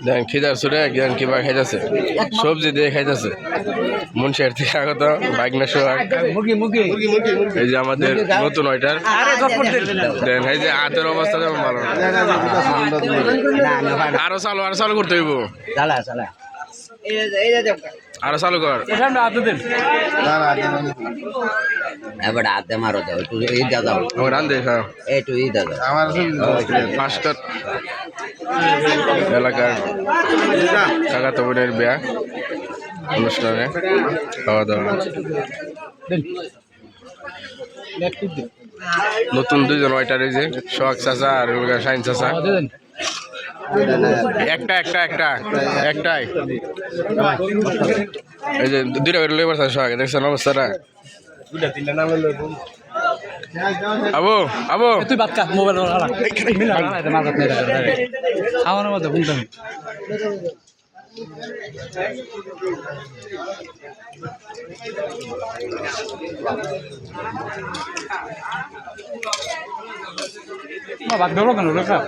দেখেন খিদার সুরে একজন কিবা খাইতেছে, সবজি দিয়ে খাইতেছে। মুন্সিয়ার থেকে আগত বাইকনা সোহাগ। এই যে আমাদের নতুন ওইটার দেখেন, এই যে হাতের অবস্থা যেমন ভালো না। আরো চালু করতে হইব, আরো চালু কর। এবার হাতে মারো দাও, একটু ই দাও, রান দেখা একটু ই দাও। ফার্স্টার এলাকার কাকাতো বোনের বিয়া অনুষ্ঠানে খাওয়া দাওয়া। নতুন দুইজন ওয়াইটার, এই যে সোহাগ চাচা আর শাহিন চাচা। একটাই এই যে দুইটা করে লইবার সোহাগ, দেখছেন অবস্থাটা। আবু তুই বাদ কা মোবাইল খাওয়ানোর মধ্যে বুঝতাম বাদ দেবো কেন রেখা